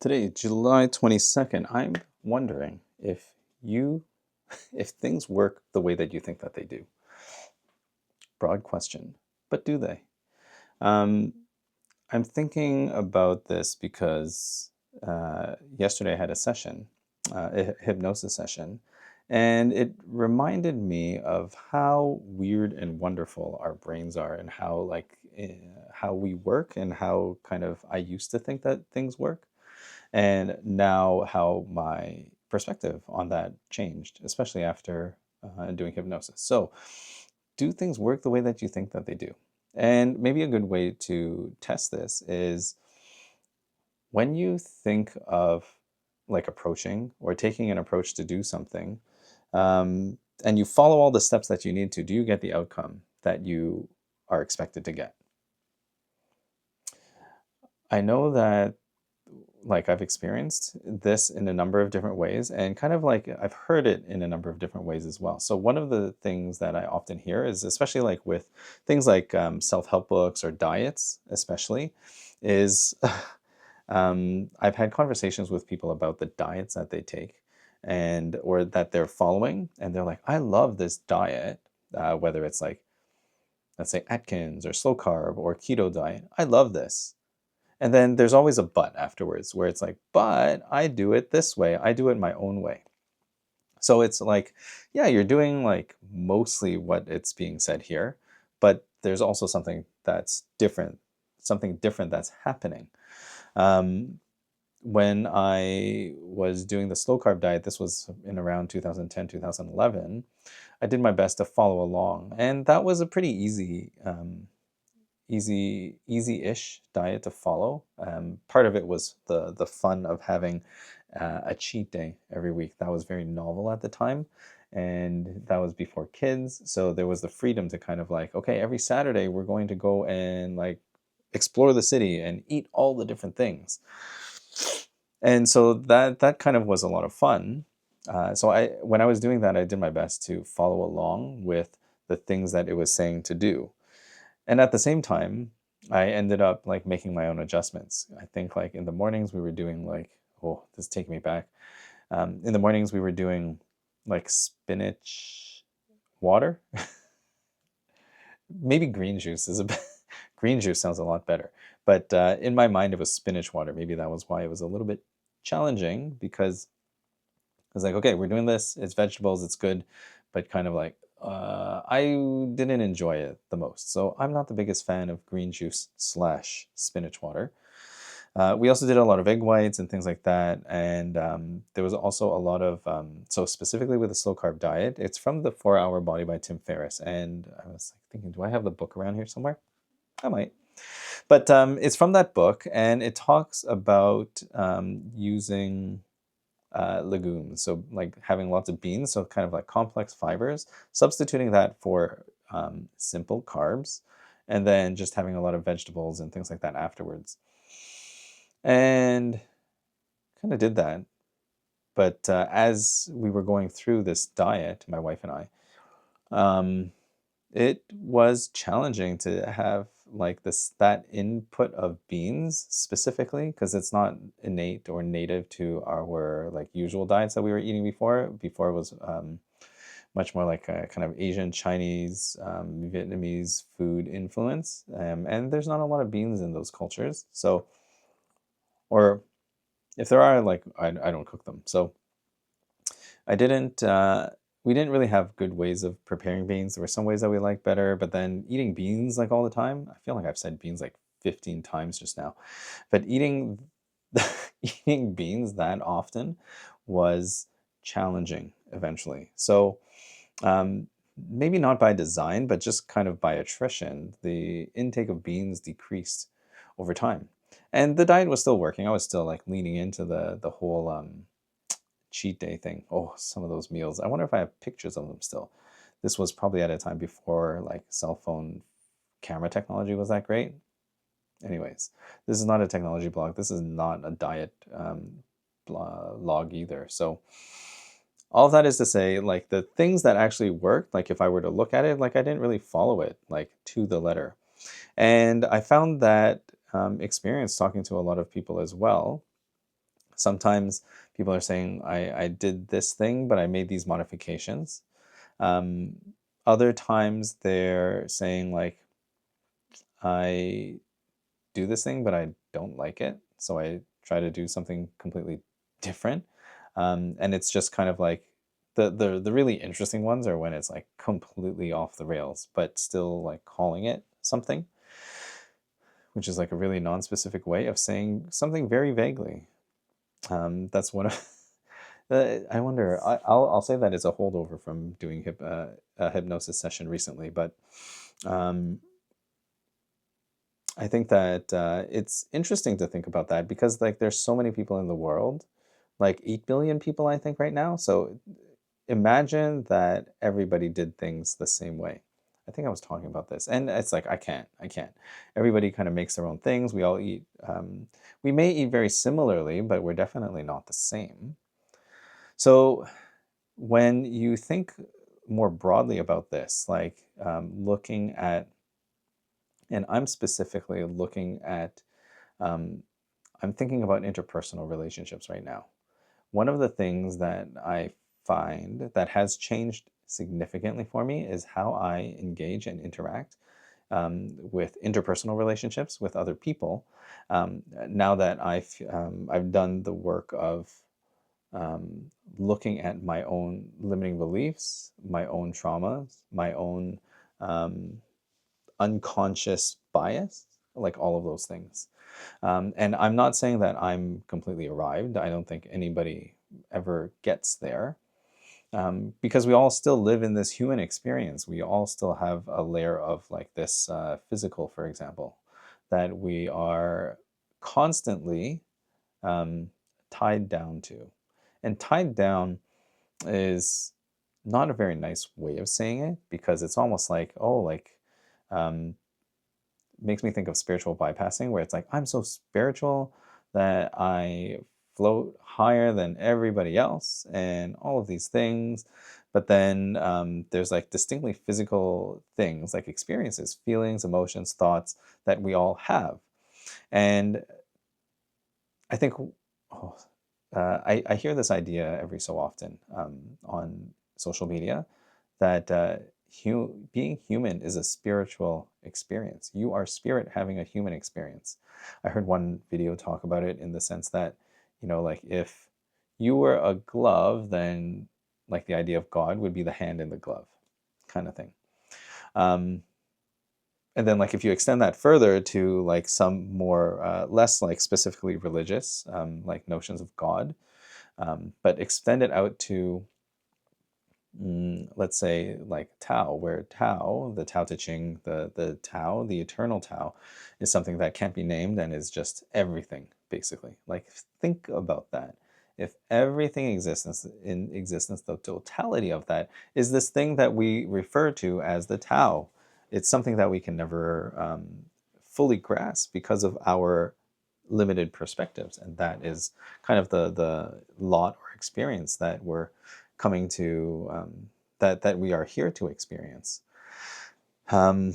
Today, July 22nd, I'm wondering you, if things work the way that you think that they do. Broad question, but do they? Um, I'm thinking about this because yesterday I had a session, a hypnosis session, and it reminded me of how weird and wonderful our brains are, and how how we work, and how kind of I used to think that things work, and now how my perspective on that changed, especially after doing hypnosis. So, do things work the way that you think that they do? And maybe a good way to test this is when you think of like approaching or taking an approach to do something, and you follow all the steps that you need to, do you get the outcome that you are expected to get? I know that like I've experienced this in a number of different ways, and kind of like I've heard it in a number of different ways as well. So one of the things that I often hear is, especially like with things like self-help books or diets, especially, is I've had conversations with people about the diets that they take and or that they're following, and they're like, I love this diet, whether it's like, let's say, Atkins or slow carb or keto diet. I love this. And then there's always a but afterwards where it's like, but I do it this way. I do it my own way. So it's like, yeah, you're doing like mostly what it's being said here, but there's also something different that's happening. Um, when I was doing the slow carb diet, this was in around 2010, 2011, I did my best to follow along. And that was a pretty easy-ish diet to follow. Part of it was the fun of having a cheat day every week. That was very novel at the time, and that was before kids. So there was the freedom to kind of like, okay, every Saturday we're going to go and like explore the city and eat all the different things. And so that kind of was a lot of fun. So when I was doing that, I did my best to follow along with the things that it was saying to do. And at the same time, I ended up like making my own adjustments. I think like in the mornings we were doing like, oh, this is taking me back. In the mornings we were doing like spinach water. Maybe green juice is a bit, green juice sounds a lot better. But in my mind it was spinach water. Maybe that was why it was a little bit challenging, because I was like, okay, we're doing this. It's vegetables. It's good, but kind of like I didn't enjoy it the most. So I'm not the biggest fan of green juice slash spinach water. We also did a lot of egg whites and things like that, and there was also a lot of so specifically with the slow carb diet. It's from the 4 Hour Body by Tim Ferriss, and I was like thinking, do I have the book around here somewhere? I might. But it's from that book, and it talks about using legumes. So like having lots of beans, so kind of like complex fibers, substituting that for simple carbs, and then just having a lot of vegetables and things like that afterwards. And kind of did that. But as we were going through this diet, my wife and I, um, it was challenging to have like that input of beans specifically, because it's not innate or native to our like usual diets that we were eating before. Before it was much more like a kind of Asian, Chinese, Vietnamese food influence, and there's not a lot of beans in those cultures. So, or if there are, like I don't cook them. So I didn't. We didn't really have good ways of preparing beans. There were some ways that we liked better, but then eating beans like all the time, I feel like I've said beans like 15 times just now. But eating eating beans that often was challenging eventually. So um, maybe not by design, but just kind of by attrition, the intake of beans decreased over time. And the diet was still working. I was still like leaning into the whole cheat day thing. Oh, some of those meals. I wonder if I have pictures of them still. This was probably at a time before like cell phone camera technology was that great. Anyways, this is not a technology blog. This is not a diet log either. So all of that is to say, like the things that actually worked, like if I were to look at it, like I didn't really follow it like to the letter. And I found that experience talking to a lot of people as well, Sometimes people are saying, I did this thing, but I made these modifications. Um, Other times they're saying, like, I do this thing, but I don't like it. So I try to do something completely different. And it's just kind of like the really interesting ones are when it's like completely off the rails, but still like calling it something, which is like a really non-specific way of saying something very vaguely. That's one of I wonder. I'll say that as a holdover from doing a hypnosis session recently, but um, I think that it's interesting to think about that because like there's so many people in the world, like 8 billion people, I think, right now. So imagine that everybody did things the same way. I think I was talking about this, and it's like I can't. Everybody kind of makes their own things. We all eat. We may eat very similarly, but we're definitely not the same. So when you think more broadly about this, like looking at, and I'm specifically looking at, um, I'm thinking about interpersonal relationships right now. One of the things that I find that has changed significantly for me is how I engage and interact with interpersonal relationships with other people. Now that I've done the work of looking at my own limiting beliefs, my own traumas, my own um, unconscious bias, like all of those things. And I'm not saying that I'm completely arrived. I don't think anybody ever gets there because we all still live in this human experience. We all still have a layer of like this physical, for example, that we are constantly um, tied down to. And tied down is not a very nice way of saying it because it's almost like, oh, like, um, makes me think of spiritual bypassing, where it's like, I'm so spiritual that I float higher than everybody else and all of these things. But then there's like distinctly physical things like experiences, feelings, emotions, thoughts that we all have. And I think oh, I hear this idea every so often on social media that being human is a spiritual experience. You are spirit having a human experience. I heard one video talk about it in the sense that, like if you were a glove, then like the idea of God would be the hand in the glove kind of thing. Um, and then like if you extend that further to like some more less like specifically religious like notions of God, but extend it out to let's say like Tao, where Tao, the Tao Te Ching, the Tao, the eternal Tao, is something that can't be named and is just everything basically. Like think about that. If everything exists in existence, the totality of that is this thing that we refer to as the Tao. It's something that we can never fully grasp because of our limited perspectives, and that is kind of the lot or experience that we're coming to that we are here to experience. Um,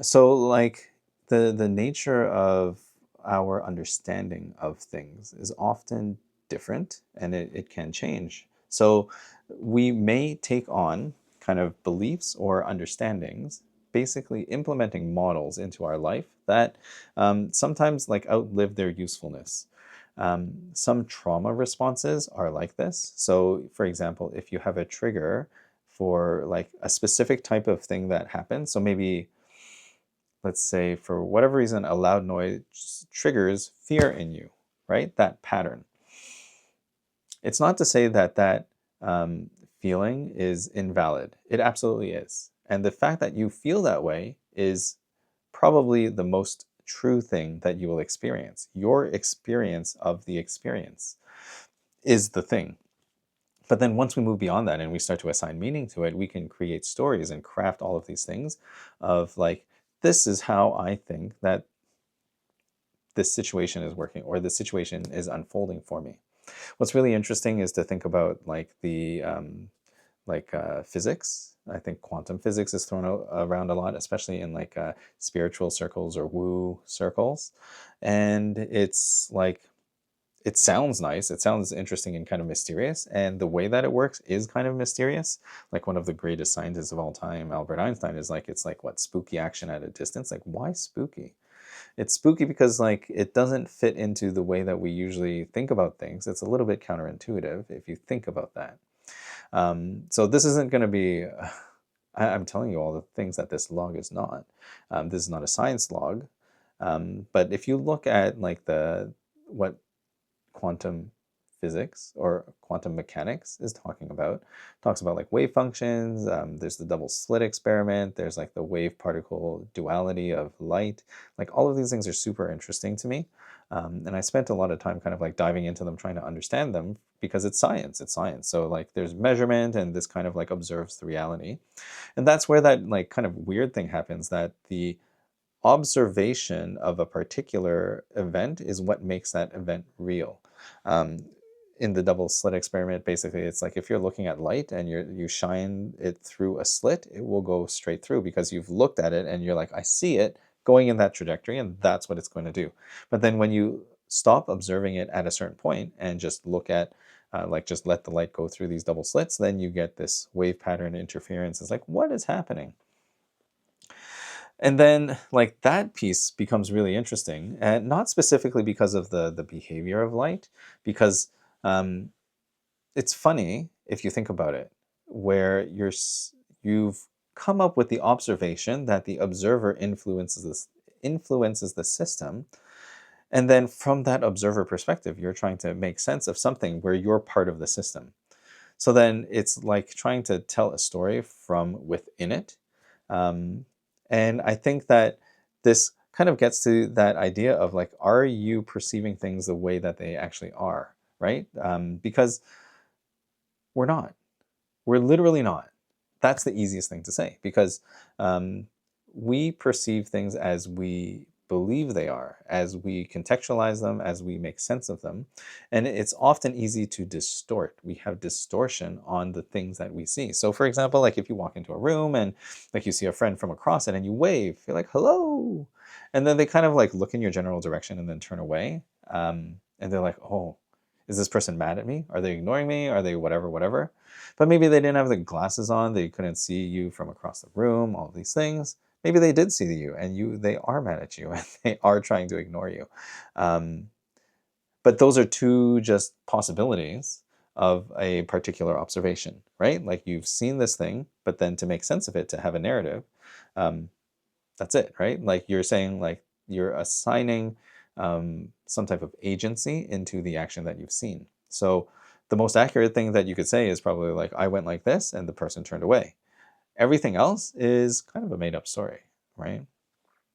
so like the nature of our understanding of things is often different and it can change. So we may take on kind of beliefs or understandings, basically implementing models into our life that sometimes like outlive their usefulness. Some trauma responses are like this. So for example, if you have a trigger for like a specific type of thing that happens, so maybe let's say for whatever reason, a loud noise triggers fear in you, right? That pattern. It's not to say that that feeling is invalid. It absolutely is. And the fact that you feel that way is probably the most true thing that you will experience. Your experience of the experience is the thing. But then once we move beyond that and we start to assign meaning to it, we can create stories and craft all of these things of like, this is how I think that this situation is working or this situation is unfolding for me. What's really interesting is to think about like the physics. I think quantum physics is thrown around a lot, especially in like spiritual circles or woo circles. And it's like it sounds nice. It sounds interesting and kind of mysterious. And the way that it works is kind of mysterious. Like one of the greatest scientists of all time, Albert Einstein, is like, it's like, what, spooky action at a distance? Like, why spooky? It's spooky because like it doesn't fit into the way that we usually think about things. It's a little bit counterintuitive if you think about that. So this isn't going to be, I'm telling you all the things that this log is not. This is not a science log. But if you look at like what quantum physics or quantum mechanics is talking about, talks about like wave functions. There's the double slit experiment. There's like the wave particle duality of light. Like all of these things are super interesting to me. And I spent a lot of time kind of like diving into them, trying to understand them because it's science. It's science. So like there's measurement and this kind of like observes the reality. And that's where that like kind of weird thing happens, that the observation of a particular event is what makes that event real. Um, in the double slit experiment, basically, it's like if you're looking at light and you shine it through a slit, it will go straight through because you've looked at it and you're like, I see it going in that trajectory, and that's what it's going to do. But then when you stop observing it at a certain point and just look at like just let the light go through these double slits, then you get this wave pattern interference. It's like, what is happening? And then like that piece becomes really interesting, and not specifically because of the behavior of light, because um, it's funny if you think about it, where you've come up with the observation that the observer influences the system, and then from that observer perspective, you're trying to make sense of something where you're part of the system. So then it's like trying to tell a story from within it. Um, and I think that this kind of gets to that idea of like, are you perceiving things the way that they actually are, right? Because we're not. We're literally not. That's the easiest thing to say because um, we perceive things as we believe they are, as we contextualize them, as we make sense of them. And it's often easy to distort. We have distortion on the things that we see. So, for example, like if you walk into a room and like you see a friend from across it and you wave, you're like, hello. And then they kind of like look in your general direction and then turn away. And they're like, oh, is this person mad at me? Are they ignoring me? Are they whatever, whatever? But maybe they didn't have the glasses on, they couldn't see you from across the room, all these things. Maybe they did see you and they are mad at you and they are trying to ignore you. Um, but those are two just possibilities of a particular observation, right? Like you've seen this thing, but then to make sense of it, to have a narrative, um, that's it, right? Like you're saying, like you're assigning some type of agency into the action that you've seen. So the most accurate thing that you could say is probably like, I went like this and the person turned away. Everything else is kind of a made up story, right?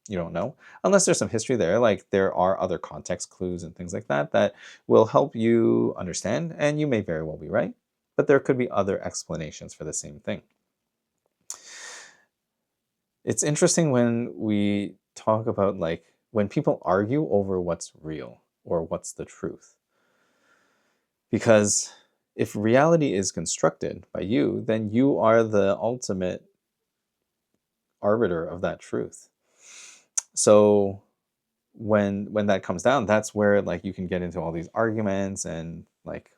You don't know. Unless there's some history there, like there are other context clues and things like that that will help you understand, and you may very well be right, but there could be other explanations for the same thing. It's interesting when we talk about like when people argue over what's real or what's the truth. Because if reality is constructed by you, then you are the ultimate arbiter of that truth. So when that comes down, that's where like you can get into all these arguments, and like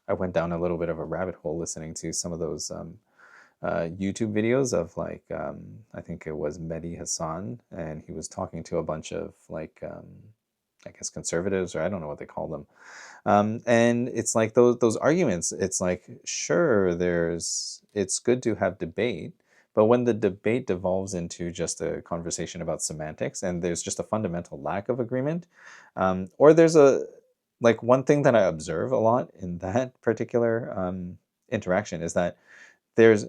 I went down a little bit of a rabbit hole listening to some of those YouTube videos of like I think it was Mehdi Hassan, and he was talking to a bunch of like I guess conservatives, or I don't know what they call them. And it's like those arguments. It's like sure, it's good to have debate, but when the debate devolves into just a conversation about semantics, and there's just a fundamental lack of agreement, or there's a like one thing that I observe a lot in that particular interaction is that there's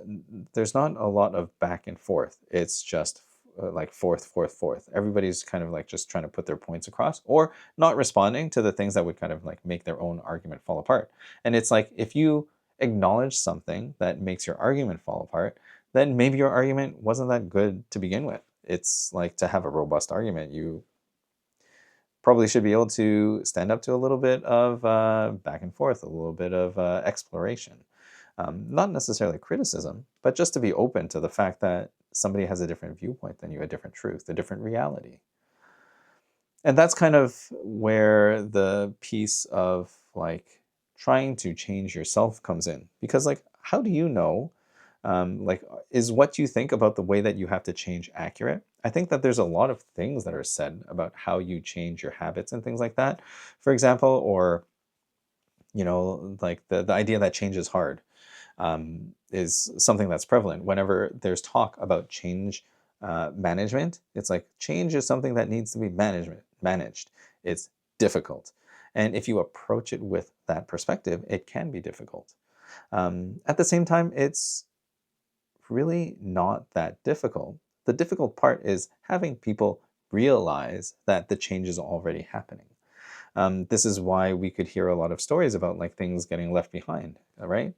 there's not a lot of back and forth. It's just like forth. Everybody's kind of like just trying to put their points across or not responding to the things that would kind of like make their own argument fall apart. And it's like if you acknowledge something that makes your argument fall apart, then maybe your argument wasn't that good to begin with. It's like to have a robust argument, you probably should be able to stand up to a little bit of back and forth, a little bit of exploration. Not necessarily criticism, but just to be open to the fact that somebody has a different viewpoint than you, a different truth, a different reality. And that's kind of where the piece of like trying to change yourself comes in, because like how do you know, like is what you think about the way that you have to change accurate? I think that there's a lot of things that are said about how you change your habits and things like that, for example, or like the idea that change is hard, is something that's prevalent. Whenever there's talk about change management, it's like change is something that needs to be managed. It's difficult. And if you approach it with that perspective, it can be difficult. At the same time, it's really not that difficult. The difficult part is having people realize that the change is already happening. This is why we could hear a lot of stories about like things getting left behind, right?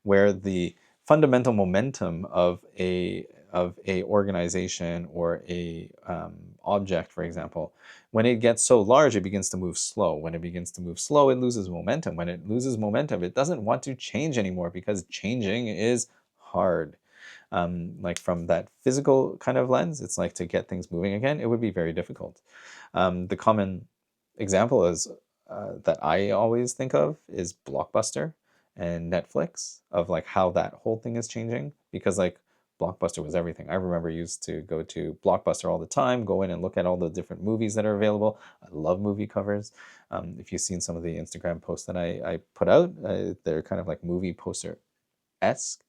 Where the fundamental momentum of a organization or a object, for example, when it gets so large, it begins to move slow. When it begins to move slow, it loses momentum. When it loses momentum, it doesn't want to change anymore because changing is hard. Like from that physical kind of lens, it's like to get things moving again, it would be very difficult. The common example is that I always think of is Blockbuster and Netflix, of like how that whole thing is changing, because like Blockbuster was everything. I remember I used to go to Blockbuster all the time, go in and look at all the different movies that are available. I love movie covers. If you've seen some of the Instagram posts that I put out, they're kind of like movie poster esque,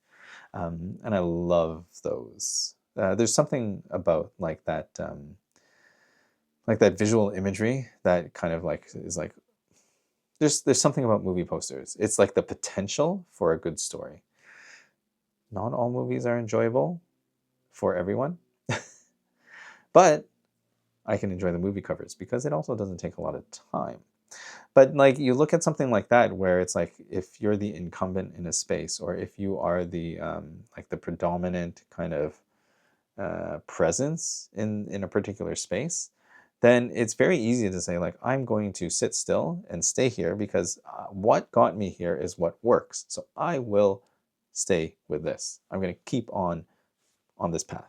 and I love those. There's something about like that visual imagery that kind of like is like there's something about movie posters. It's like the potential for a good story. Not all movies are enjoyable for everyone, but I can enjoy the movie covers because it also doesn't take a lot of time. But like you look at something like that where it's like if you're the incumbent in a space, or if you are the like the predominant kind of presence in a particular space, then it's very easy to say like I'm going to sit still and stay here because what got me here is what works. So I will stay with this. I'm going to keep on this path.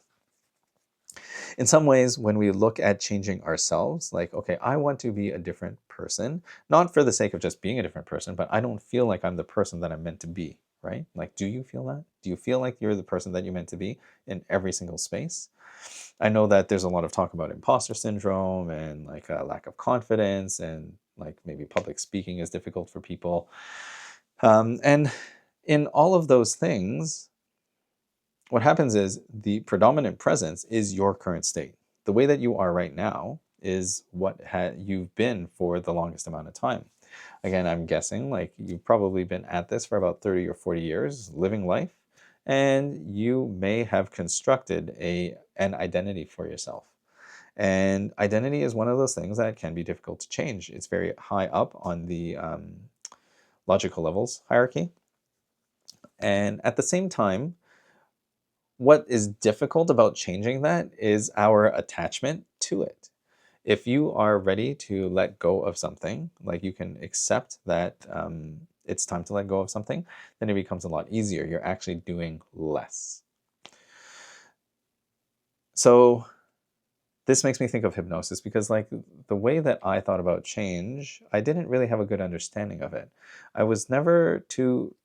In some ways, when we look at changing ourselves, like, okay, I want to be a different person, not for the sake of just being a different person, but I don't feel like I'm the person that I'm meant to be, right? Like, do you feel that? Do you feel like you're the person that you're meant to be in every single space? I know that there's a lot of talk about imposter syndrome and like a lack of confidence, and like maybe public speaking is difficult for people. And in all of those things, what happens is the predominant presence is your current state. The way that you are right now is what you've been for the longest amount of time. Again, I'm guessing like you've probably been at this for about 30 or 40 years, living life, and you may have constructed an identity for yourself. And identity is one of those things that can be difficult to change. It's very high up on the logical levels hierarchy. And at the same time, what is difficult about changing that is our attachment to it. If you are ready to let go of something, like you can accept that it's time to let go of something, then it becomes a lot easier. You're actually doing less. So this makes me think of hypnosis, because like the way that I thought about change, I didn't really have a good understanding of it. I was never too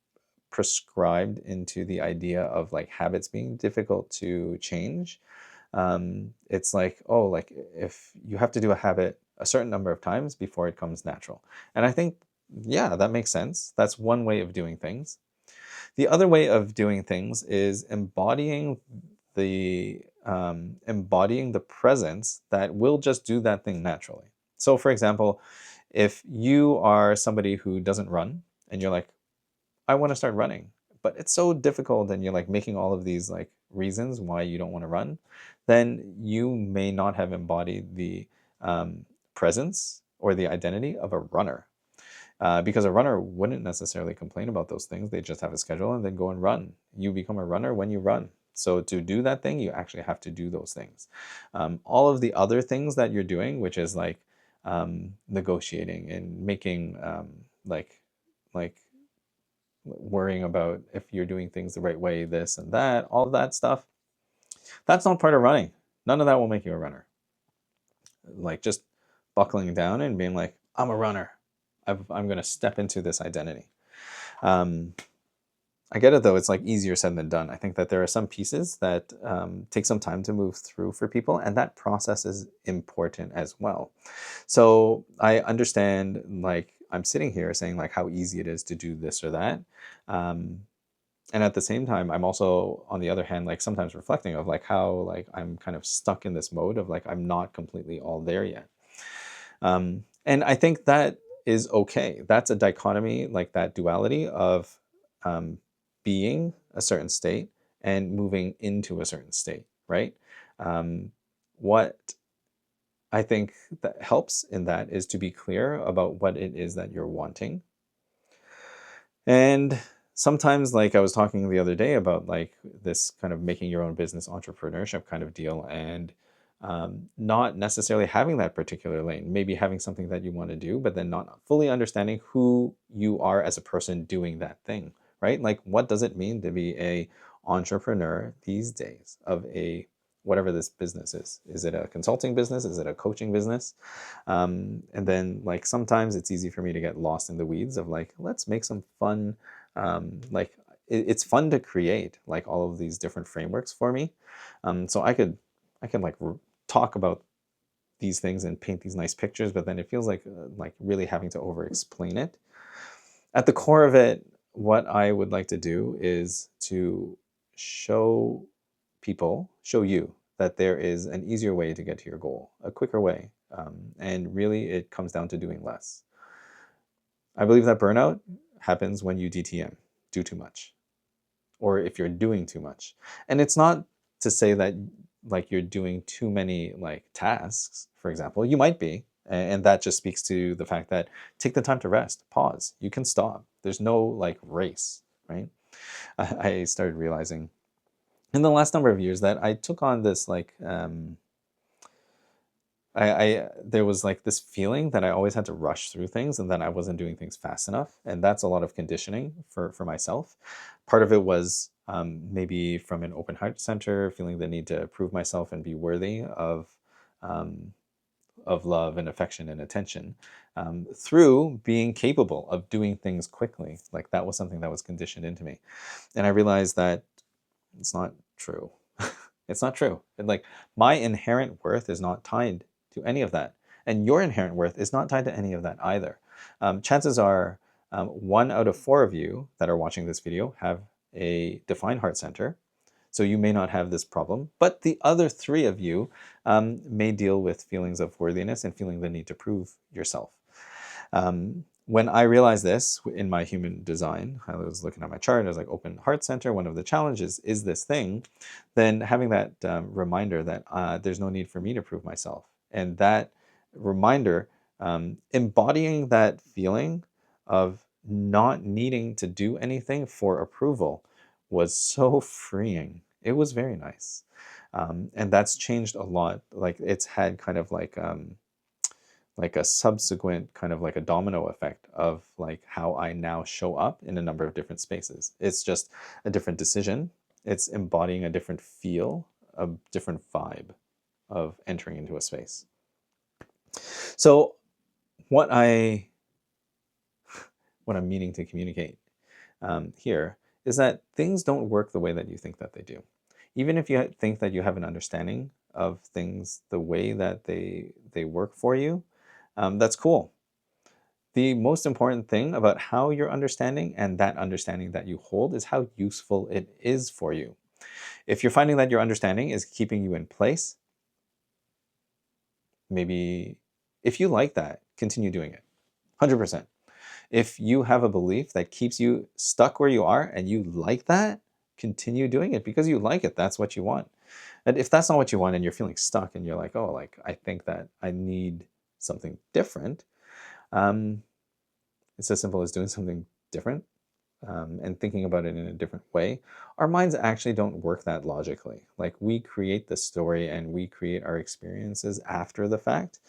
prescribed into the idea of like habits being difficult to change. It's like, oh, like if you have to do a habit a certain number of times before it comes natural. And I think, yeah, that makes sense. That's one way of doing things. The other way of doing things is embodying the presence that will just do that thing naturally. So, for example, if you are somebody who doesn't run and you're like, I want to start running, but it's so difficult, and you're like making all of these like reasons why you don't want to run, then you may not have embodied the presence or the identity of a runner. Because a runner wouldn't necessarily complain about those things. They just have a schedule and then go and run. You become a runner when you run. So to do that thing, you actually have to do those things. All of the other things that you're doing, which is like negotiating and making like worrying about if you're doing things the right way, this and that, all of that stuff, that's not part of running. None of that will make you a runner. like just buckling down and being like, I'm a runner. I'm going to step into this identity. I get it though. It's like easier said than done. I think that there are some pieces that take some time to move through for people, and that process is important as well. So I understand, like I'm sitting here saying like how easy it is to do this or that. Um, and at the same time, I'm also, on the other hand, like sometimes reflecting of like how like I'm kind of stuck in this mode of like I'm not completely all there yet. And I think that is okay. That's a dichotomy, like that duality of um, being a certain state and moving into a certain state, right? What I think that helps in that is to be clear about what it is that you're wanting. And sometimes, like I was talking the other day about like this kind of making your own business entrepreneurship kind of deal, and not necessarily having that particular lane, maybe having something that you want to do, but then not fully understanding who you are as a person doing that thing, right? Like, what does it mean to be a entrepreneur these days of a whatever this business is? Is it a consulting business? Is it a coaching business? And then like sometimes it's easy for me to get lost in the weeds of like, let's make some fun, like it's fun to create like all of these different frameworks for me. So I could like talk about these things and paint these nice pictures, but then it feels like really having to over explain it. At the core of it, what I would like to do is to show people, show you that there is an easier way to get to your goal, a quicker way. And really, it comes down to doing less. I believe that burnout happens when you DTM, do too much, or if you're doing too much. And it's not to say that like you're doing too many like tasks, for example. You might be, and that just speaks to the fact that take the time to rest, pause. You can stop. There's no like race, right? I started realizing in the last number of years that I took on this like I there was like this feeling that I always had to rush through things and that I wasn't doing things fast enough, and that's a lot of conditioning for myself. Part of it was maybe from an open heart center, feeling the need to prove myself and be worthy um, of love and affection and attention, through being capable of doing things quickly. Like that was something that was conditioned into me, and I realized that it's not true. It's not true. And like my inherent worth is not tied to any of that. And your inherent worth is not tied to any of that either. Chances are 1 out of 4 of you that are watching this video have a defined heart center. So you may not have this problem, but the other 3 of you may deal with feelings of worthiness and feeling the need to prove yourself. When I realized this in my human design, I was looking at my chart, I was like, open heart center, one of the challenges is this thing, then having that reminder that there's no need for me to prove myself. And that reminder, embodying that feeling of not needing to do anything for approval was so freeing. It was very nice. And that's changed a lot. Like it's had kind of like a subsequent kind of like a domino effect of like how I now show up in a number of different spaces. It's just a different decision. It's embodying a different feel, a different vibe of entering into a space. So what I what I'm meaning to communicate here is that things don't work the way that you think that they do. Even if you think that you have an understanding of things the way that they work for you, that's cool. The most important thing about how you're understanding and that understanding that you hold is how useful it is for you. If you're finding that your understanding is keeping you in place, maybe if you like that, continue doing it. 100%. If you have a belief that keeps you stuck where you are and you like that, continue doing it because you like it. That's what you want. And if that's not what you want and you're feeling stuck and you're like, oh, like I think that I need something different, it's as simple as doing something different. and thinking about it in a different way, our minds actually don't work that logically. Like we create the story and we create our experiences after the fact.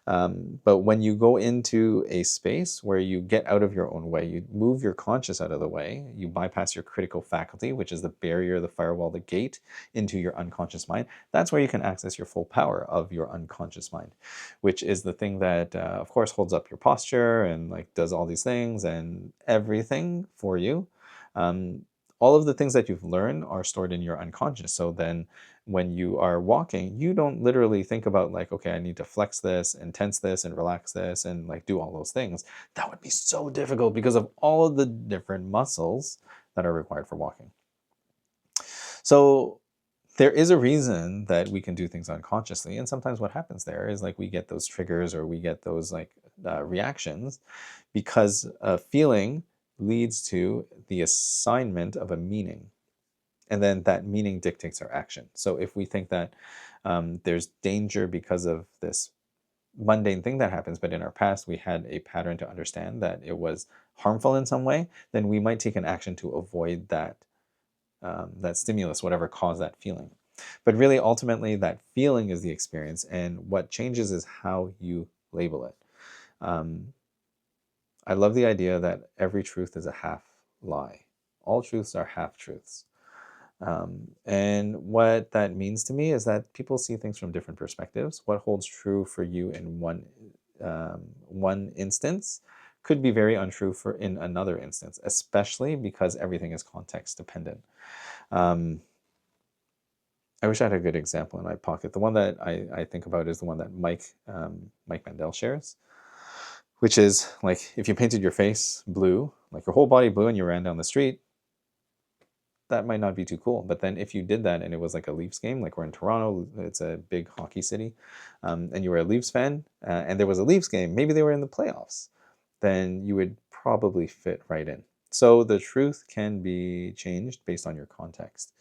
But when you go into a space where you get out of your own way, you move your conscious out of the way, you bypass your critical faculty, which is the barrier, the firewall, the gate into your unconscious mind, that's where you can access your full power of your unconscious mind, which is the thing that, of course, holds up your posture and like does all these things and everything for you. Um, all of the things that you've learned are stored in your unconscious. So then when you are walking, you don't literally think about like, okay, I need to flex this and tense this and relax this and like do all those things. That would be so difficult because of all of the different muscles that are required for walking. So there is a reason that we can do things unconsciously. And sometimes what happens there is like we get those triggers or we get those like reactions because a feeling leads to the assignment of a meaning. And then that meaning dictates our action. So if we think that there's danger because of this mundane thing that happens, but in our past we had a pattern to understand that it was harmful in some way, then we might take an action to avoid that that stimulus, whatever caused that feeling. But really, ultimately, that feeling is the experience, and what changes is how you label it. Um, I love the idea that every truth is a half lie. All truths are half truths. And what that means to me is that people see things from different perspectives. What holds true for you in one instance could be very untrue for in another instance, especially because everything is context dependent. Um, I wish I had a good example in my pocket. The one that I think about is the one that Mike Mandel shares, which is like if you painted your face blue, like your whole body blue, and you ran down the street, that might not be too cool. But then if you did that and it was like a Leafs game, like we're in Toronto, it's a big hockey city, and you were a Leafs fan, and there was a Leafs game, maybe they were in the playoffs, then you would probably fit right in. So the truth can be changed based on your context.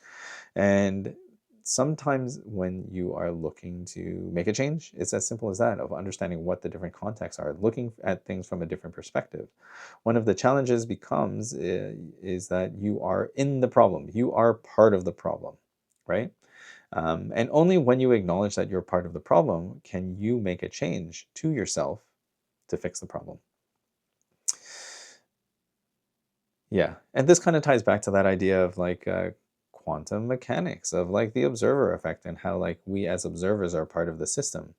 And sometimes when you are looking to make a change, it's as simple as that, of understanding what the different contexts are, looking at things from a different perspective. One of the challenges becomes is that you are in the problem. You are part of the problem, right? And only when you acknowledge that you're part of the problem can you make a change to yourself to fix the problem. Yeah, and this kind of ties back to that idea of like quantum mechanics, of like the observer effect, and how like we as observers are part of the system.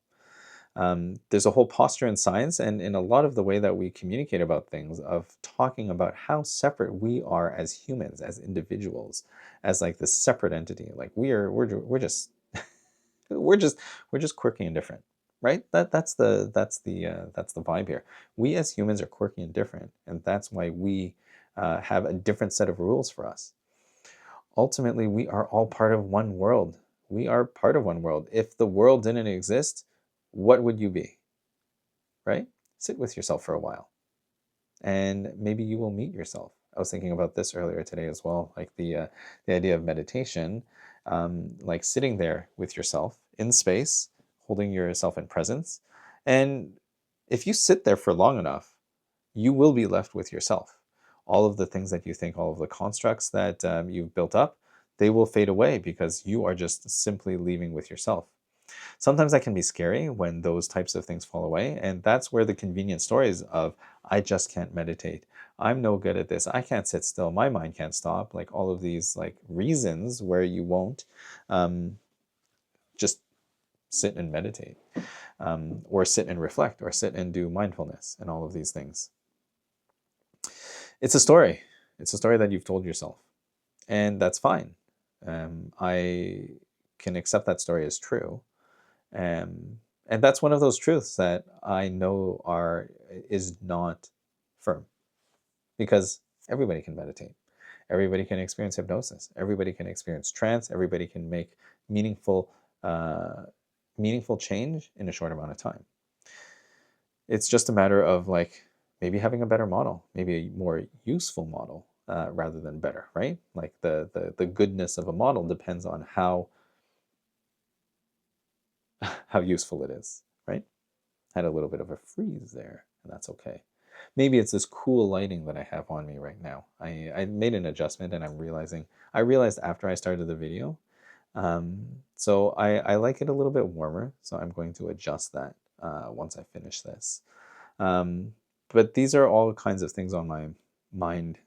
There's a whole posture in science and in a lot of the way that we communicate about things, of talking about how separate we are as humans, as individuals, as like this separate entity. Like we're just we're just we're just quirky and different, right? That's the vibe here. We as humans are quirky and different, and that's why we have a different set of rules for us. Ultimately, we are all part of one world. We are part of one world. If the world didn't exist, what would you be? Right? Sit with yourself for a while, and maybe you will meet yourself. I was thinking about this earlier today as well, like the idea of meditation, like sitting there with yourself in space, holding yourself in presence, and if you sit there for long enough, you will be left with yourself. All of the things that you think, all of the constructs that you've built up, they will fade away because you are just simply leaving with yourself. Sometimes that can be scary when those types of things fall away. And that's where the convenient stories of, I just can't meditate, I'm no good at this, I can't sit still, my mind can't stop, like all of these like reasons where you won't just sit and meditate, or sit and reflect, or sit and do mindfulness and all of these things. It's a story. It's a story that you've told yourself, and that's fine. I can accept that story as true. And that's one of those truths that I know is not firm, because everybody can meditate. Everybody can experience hypnosis. Everybody can experience trance. Everybody can make meaningful, uh, meaningful change in a short amount of time. It's just a matter of like maybe having a better model, maybe a more useful model, rather than better, right? Like the goodness of a model depends on how how useful it is, right? Had a little bit of a freeze there, and that's okay. maybe it's this cool lighting that I have on me right now. I made an adjustment and I realized after I started the video. So I like it a little bit warmer, so I'm going to adjust that once I finish this. But these are all kinds of things on my mind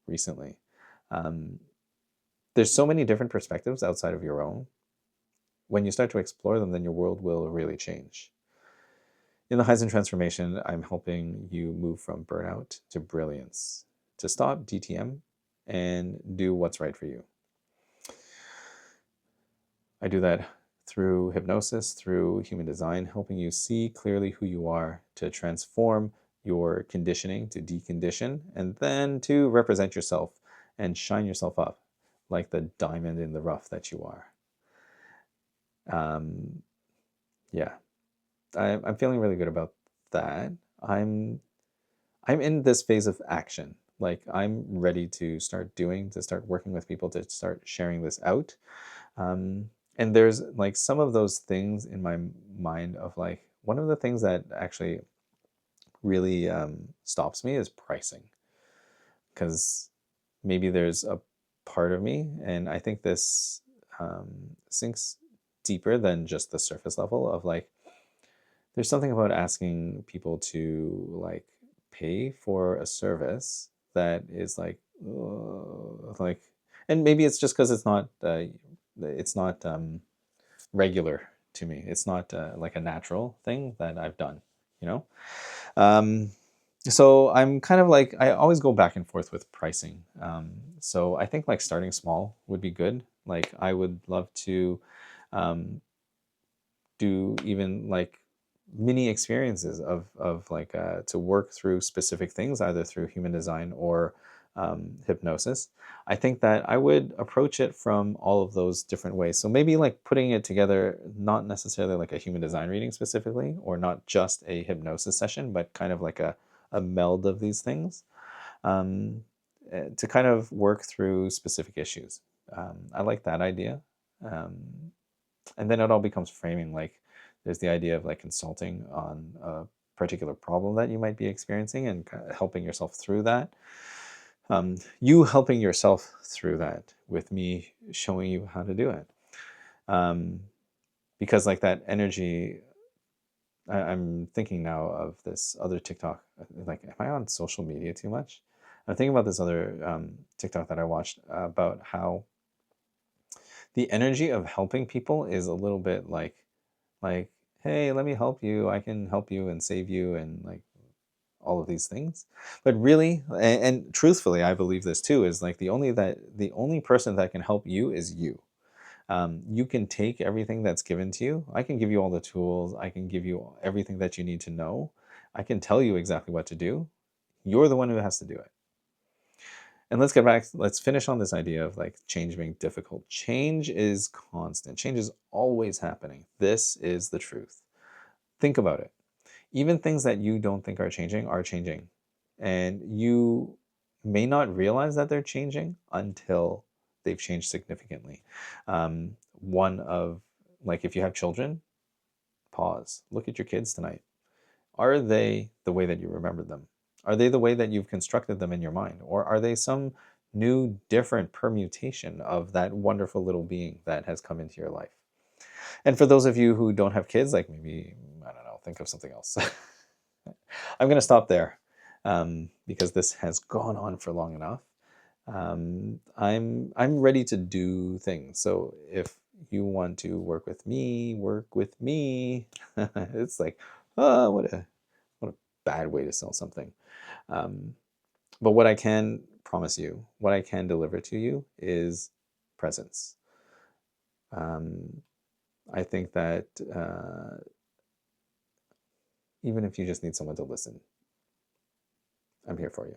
recently. Um, there's so many different perspectives outside of your own. When you start to explore them, then your world will really change. In the Haizhen transformation, I'm helping you move from burnout to brilliance, to stop DTM and do what's right for you. I do that through hypnosis, through human design, helping you see clearly who you are, to transform your conditioning, to decondition, and then to represent yourself and shine yourself up like the diamond in the rough that you are. Yeah, I'm feeling really good about that. I'm in this phase of action. Like I'm ready to start working with people, to start sharing this out. And there's like some of those things in my mind of like, one of the things that actually really stops me is pricing. Because maybe there's a part of me, and I think this sinks deeper than just the surface level of like, there's something about asking people to like pay for a service that is like, and maybe it's just because it's not regular to me. It's not like a natural thing that I've done, you know. Um, so I'm kind of like, I always go back and forth with pricing. So I think like starting small would be good. Like I would love to um, do even like mini experiences of like to work through specific things, either through human design or hypnosis. I think that I would approach it from all of those different ways. So maybe like putting it together, not necessarily like a human design reading specifically, or not just a hypnosis session, but kind of like a meld of these things, um, to kind of work through specific issues. I like that idea. Um, and then it all becomes framing. Like there's the idea of like consulting on a particular problem that you might be experiencing and kind of helping yourself through that. You helping yourself through that with me showing you how to do it. Because like that energy, I'm thinking now of this other TikTok. Like, am I on social media too much? I'm thinking about this other TikTok that I watched about how the energy of helping people is a little bit like, hey, let me help you. I can help you and save you and like all of these things. But really, and truthfully, I believe this too, is like the only person that can help you is you. You can take everything that's given to you. I can give you all the tools. I can give you everything that you need to know. I can tell you exactly what to do. You're the one who has to do it. And let's finish on this idea of like change being difficult. Change is constant. Change is always happening. This is the truth. Think about it. Even things that you don't think are changing are changing. And you may not realize that they're changing until they've changed significantly. One of, like, if you have children, pause. Look at your kids tonight. Are they the way that you remember them? Are they the way that you've constructed them in your mind? Or are they some new, different permutation of that wonderful little being that has come into your life? And for those of you who don't have kids, like maybe, I don't know, think of something else. I'm going to stop there because this has gone on for long enough. I'm ready to do things. So if you want to work with me, work with me. It's like, oh, what a bad way to sell something. But what I can promise you, what I can deliver to you is presence. I think that even if you just need someone to listen, I'm here for you.